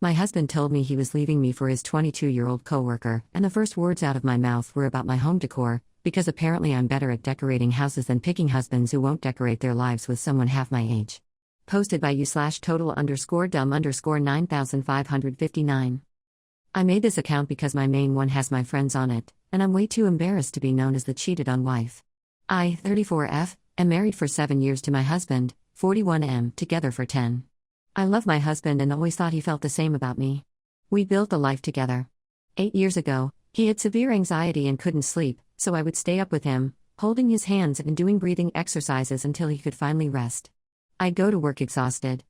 My husband told me he was leaving me for his 22-year-old coworker, and the first words out of my mouth were about my home decor, because apparently I'm better at decorating houses than picking husbands who won't decorate their lives with someone half my age. Posted by you/total_dumb_9559. I made this account because my main one has my friends on it, and I'm way too embarrassed to be known as the cheated on wife. I, 34F, am married for 7 years to my husband, 41M, together for 10. I love my husband and always thought he felt the same about me. We built a life together. 8 years ago, he had severe anxiety and couldn't sleep, so I would stay up with him, holding his hands and doing breathing exercises until he could finally rest. I'd go to work exhausted.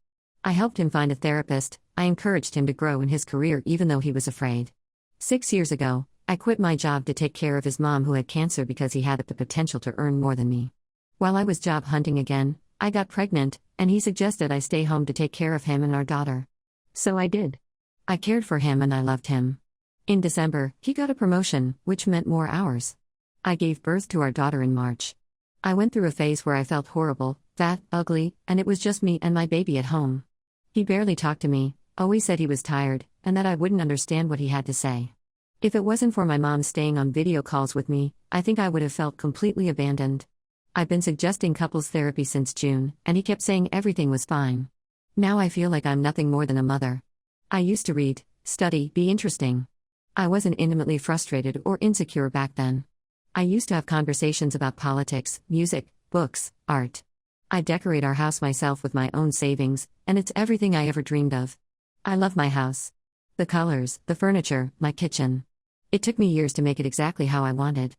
I helped him find a therapist. I encouraged him to grow in his career even though he was afraid. 6 years ago, I quit my job to take care of his mom who had cancer because he had the potential to earn more than me. While I was job hunting again, I got pregnant, and he suggested I stay home to take care of him and our daughter. So I did. I cared for him and I loved him. In December, he got a promotion, which meant more hours. I gave birth to our daughter in March. I went through a phase where I felt horrible, fat, ugly, and it was just me and my baby at home. He barely talked to me, always said he was tired, and that I wouldn't understand what he had to say. If it wasn't for my mom staying on video calls with me, I think I would have felt completely abandoned. I've been suggesting couples therapy since June, and he kept saying everything was fine. Now I feel like I'm nothing more than a mother. I used to read, study, be interesting. I wasn't intimately frustrated or insecure back then. I used to have conversations about politics, music, books, art. I decorate our house myself with my own savings, and it's everything I ever dreamed of. I love my house. The colors, the furniture, my kitchen. It took me years to make it exactly how I wanted.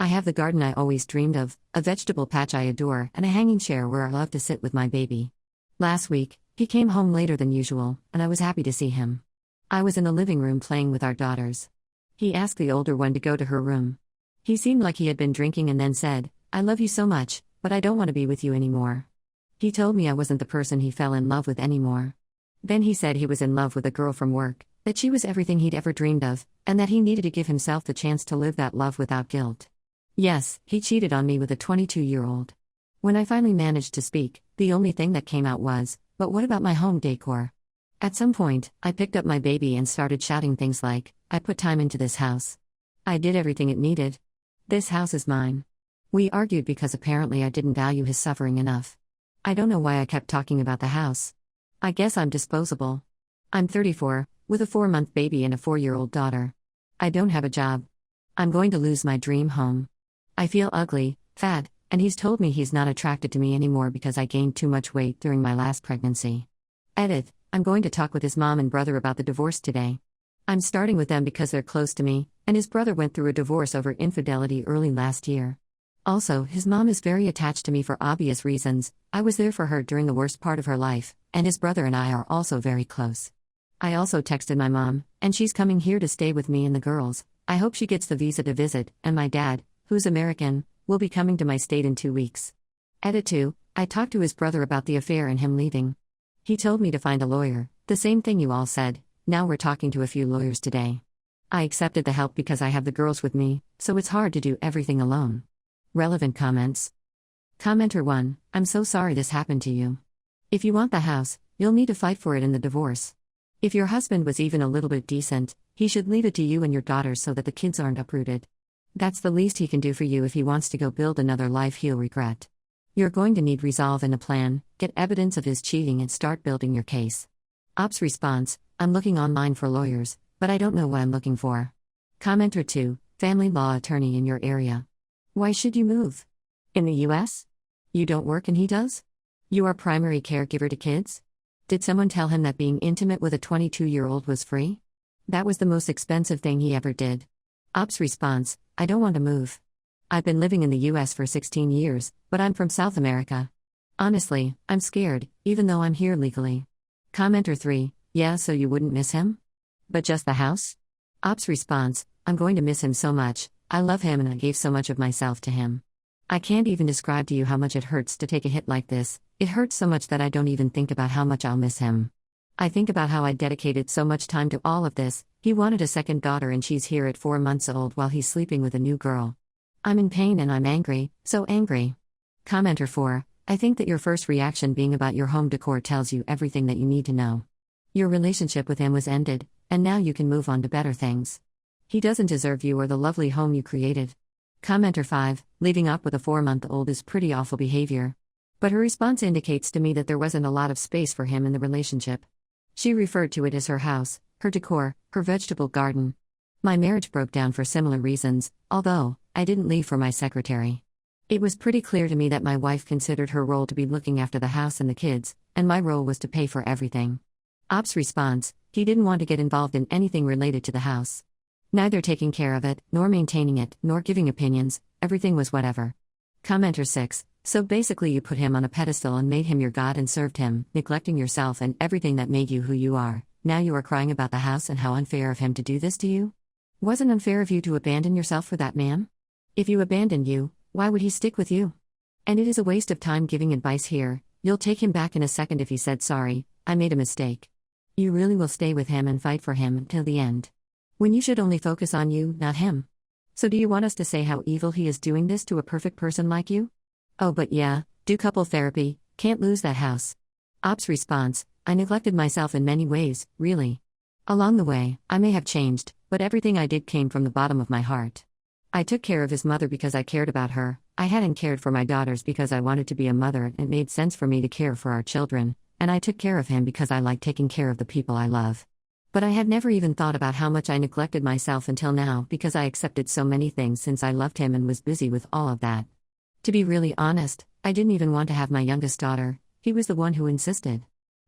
I have the garden I always dreamed of, a vegetable patch I adore, and a hanging chair where I love to sit with my baby. Last week, he came home later than usual, and I was happy to see him. I was in the living room playing with our daughters. He asked the older one to go to her room. He seemed like he had been drinking and then said, "I love you so much, but I don't want to be with you anymore." He told me I wasn't the person he fell in love with anymore. Then he said he was in love with a girl from work, that she was everything he'd ever dreamed of, and that he needed to give himself the chance to live that love without guilt. Yes, he cheated on me with a 22-year-old. When I finally managed to speak, the only thing that came out was, "But what about my home decor?" At some point, I picked up my baby and started shouting things like, "I put time into this house. I did everything it needed. This house is mine." We argued because apparently I didn't value his suffering enough. I don't know why I kept talking about the house. I guess I'm disposable. I'm 34, with a 4-month baby and a 4-year-old daughter. I don't have a job. I'm going to lose my dream home. I feel ugly, fat, and he's told me he's not attracted to me anymore because I gained too much weight during my last pregnancy. Edit, I'm going to talk with his mom and brother about the divorce today. I'm starting with them because they're close to me, and his brother went through a divorce over infidelity early last year. Also, his mom is very attached to me for obvious reasons. I was there for her during the worst part of her life, and his brother and I are also very close. I also texted my mom, and she's coming here to stay with me and the girls. I hope she gets the visa to visit, and my dad, who's American, will be coming to my state in 2 weeks. Edit 2, I talked to his brother about the affair and him leaving. He told me to find a lawyer, the same thing you all said. Now we're talking to a few lawyers today. I accepted the help because I have the girls with me, so it's hard to do everything alone. Relevant comments. Commenter 1, I'm so sorry this happened to you. If you want the house, you'll need to fight for it in the divorce. If your husband was even a little bit decent, he should leave it to you and your daughters so that the kids aren't uprooted. That's the least he can do for you. If he wants to go build another life he'll regret. You're going to need resolve and a plan, get evidence of his cheating and start building your case. Ops response, I'm looking online for lawyers, but I don't know what I'm looking for. Commenter 2, family law attorney in your area. Why should you move? In the US? You don't work and he does? You are primary caregiver to kids? Did someone tell him that being intimate with a 22-year-old was free? That was the most expensive thing he ever did. Ops response, I don't want to move. I've been living in the US for 16 years, but I'm from South America. Honestly, I'm scared, even though I'm here legally. Commenter 3, yeah, so you wouldn't miss him? But just the house? Ops response, I'm going to miss him so much. I love him and I gave so much of myself to him. I can't even describe to you how much it hurts to take a hit like this. It hurts so much that I don't even think about how much I'll miss him. I think about how I dedicated so much time to all of this. He wanted a second daughter and she's here at 4 months old while he's sleeping with a new girl. I'm in pain and I'm angry, so angry. Commenter 4, I think that your first reaction being about your home decor tells you everything that you need to know. Your relationship with him was ended, and now you can move on to better things. He doesn't deserve you or the lovely home you created. Commenter 5, leaving up with a 4-month-old is pretty awful behavior. But her response indicates to me that there wasn't a lot of space for him in the relationship. She referred to it as her house, her decor, her vegetable garden. My marriage broke down for similar reasons, although I didn't leave for my secretary. It was pretty clear to me that my wife considered her role to be looking after the house and the kids, and my role was to pay for everything. Op's response: he didn't want to get involved in anything related to the house. Neither taking care of it, nor maintaining it, nor giving opinions, everything was whatever. Commenter 6, so basically you put him on a pedestal and made him your god and served him, neglecting yourself and everything that made you who you are. Now you are crying about the house and how unfair of him to do this to you? Wasn't unfair of you to abandon yourself for that man? If you abandoned you, why would he stick with you? And it is a waste of time giving advice here. You'll take him back in a second if he said sorry, I made a mistake. You really will stay with him and fight for him until the end. When you should only focus on you, not him. So do you want us to say how evil he is doing this to a perfect person like you? Oh but yeah, do couple therapy, can't lose that house. Op's response: I neglected myself in many ways, really. Along the way, I may have changed, but everything I did came from the bottom of my heart. I took care of his mother because I cared about her. I hadn't cared for my daughters because I wanted to be a mother and it made sense for me to care for our children, and I took care of him because I like taking care of the people I love. But I had never even thought about how much I neglected myself until now because I accepted so many things since I loved him and was busy with all of that. To be really honest, I didn't even want to have my youngest daughter. He was the one who insisted.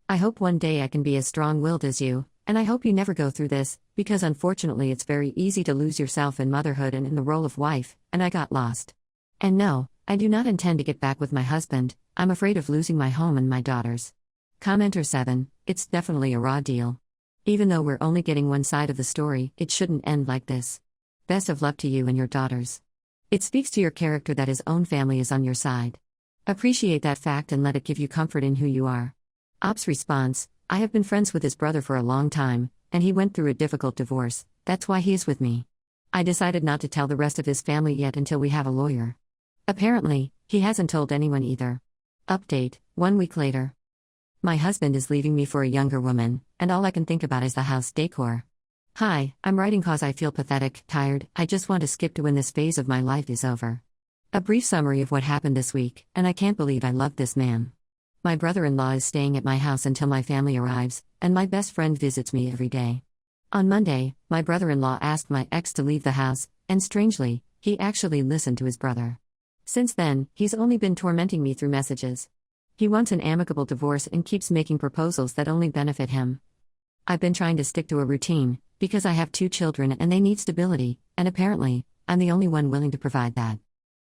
I hope one day I can be as strong-willed as you, and I hope you never go through this, because unfortunately it's very easy to lose yourself in motherhood and in the role of wife, and I got lost. And no, I do not intend to get back with my husband. I'm afraid of losing my home and my daughters. Commenter 7, it's definitely a raw deal. Even though we're only getting one side of the story, it shouldn't end like this. Best of luck to you and your daughters. It speaks to your character that his own family is on your side. Appreciate that fact and let it give you comfort in who you are. Op's response: I have been friends with his brother for a long time, and he went through a difficult divorce, that's why he is with me. I decided not to tell the rest of his family yet until we have a lawyer. Apparently, he hasn't told anyone either. Update, 1 week later. My husband is leaving me for a younger woman, and all I can think about is the house decor. Hi, I'm writing cause I feel pathetic, tired, I just want to skip to when this phase of my life is over. A brief summary of what happened this week, and I can't believe I love this man. My brother-in-law is staying at my house until my family arrives, and my best friend visits me every day. On Monday, my brother-in-law asked my ex to leave the house, and strangely, he actually listened to his brother. Since then, he's only been tormenting me through messages. He wants an amicable divorce and keeps making proposals that only benefit him. I've been trying to stick to a routine, because I have 2 children and they need stability, and apparently, I'm the only one willing to provide that.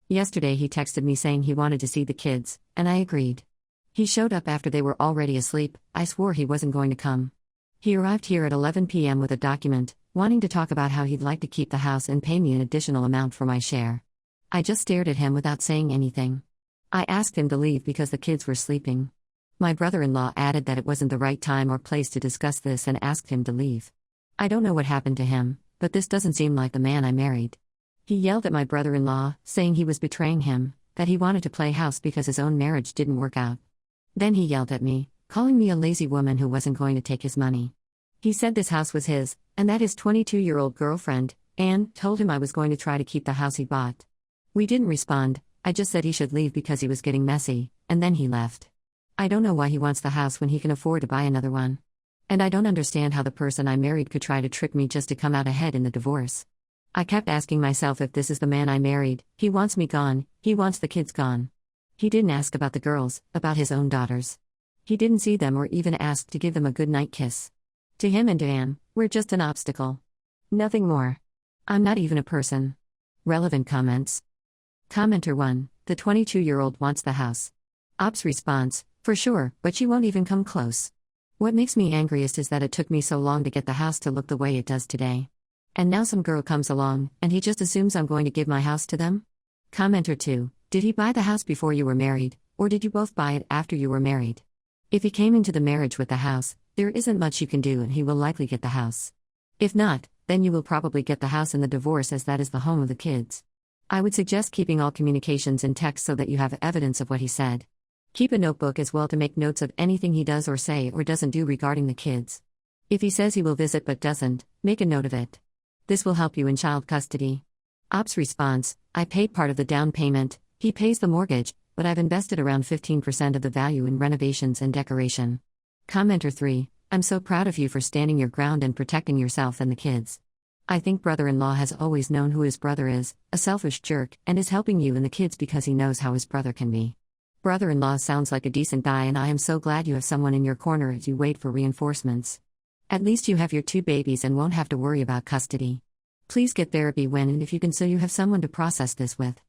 Yesterday he texted me saying he wanted to see the kids, and I agreed. He showed up after they were already asleep. I swore he wasn't going to come. He arrived here at 11 p.m. with a document, wanting to talk about how he'd like to keep the house and pay me an additional amount for my share. I just stared at him without saying anything. I asked him to leave because the kids were sleeping. My brother-in-law added that it wasn't the right time or place to discuss this and asked him to leave. I don't know what happened to him, but this doesn't seem like the man I married. He yelled at my brother-in-law, saying he was betraying him, that he wanted to play house because his own marriage didn't work out. Then he yelled at me, calling me a lazy woman who wasn't going to take his money. He said this house was his, and that his 22-year-old girlfriend, Anne, told him I was going to try to keep the house he bought. We didn't respond. I just said he should leave because he was getting messy, and then he left. I don't know why he wants the house when he can afford to buy another one. And I don't understand how the person I married could try to trick me just to come out ahead in the divorce. I kept asking myself if this is the man I married. He wants me gone, he wants the kids gone. He didn't ask about the girls, about his own daughters. He didn't see them or even ask to give them a goodnight kiss. To him and to Anne, we're just an obstacle. Nothing more. I'm not even a person. Relevant comments. Commenter 1, the 22-year-old wants the house. Op's response, for sure, but she won't even come close. What makes me angriest is that it took me so long to get the house to look the way it does today. And now some girl comes along, and he just assumes I'm going to give my house to them? Commenter 2, did he buy the house before you were married, or did you both buy it after you were married? If he came into the marriage with the house, there isn't much you can do and he will likely get the house. If not, then you will probably get the house in the divorce as that is the home of the kids. I would suggest keeping all communications in text so that you have evidence of what he said. Keep a notebook as well to make notes of anything he does or say or doesn't do regarding the kids. If he says he will visit but doesn't, make a note of it. This will help you in child custody. Op's response: I paid part of the down payment, he pays the mortgage, but I've invested around 15% of the value in renovations and decoration. Commenter 3: I'm so proud of you for standing your ground and protecting yourself and the kids. I think brother-in-law has always known who his brother is, a selfish jerk, and is helping you and the kids because he knows how his brother can be. Brother-in-law sounds like a decent guy, and I am so glad you have someone in your corner as you wait for reinforcements. At least you have your 2 babies and won't have to worry about custody. Please get therapy when and if you can, so you have someone to process this with.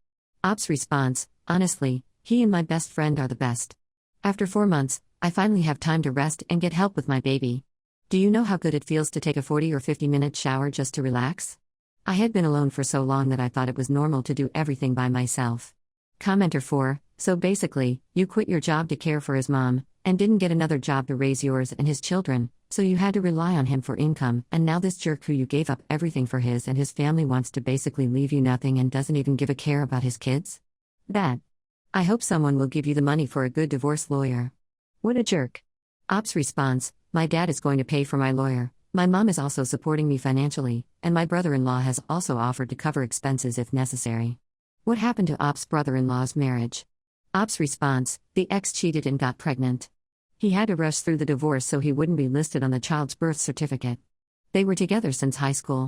Op's response: honestly, he and my best friend are the best. After 4 months, I finally have time to rest and get help with my baby. Do you know how good it feels to take a 40 or 50-minute shower just to relax? I had been alone for so long that I thought it was normal to do everything by myself. Commenter 4: So basically, you quit your job to care for his mom, and didn't get another job to raise yours and his children, so you had to rely on him for income, and now this jerk who you gave up everything for his and his family wants to basically leave you nothing and doesn't even give a care about his kids? I hope someone will give you the money for a good divorce lawyer. What a jerk. Op's response: my dad is going to pay for my lawyer, my mom is also supporting me financially, and my brother-in-law has also offered to cover expenses if necessary. What happened to Op's brother-in-law's marriage? Op's response: the ex cheated and got pregnant. He had to rush through the divorce so he wouldn't be listed on the child's birth certificate. They were together since high school.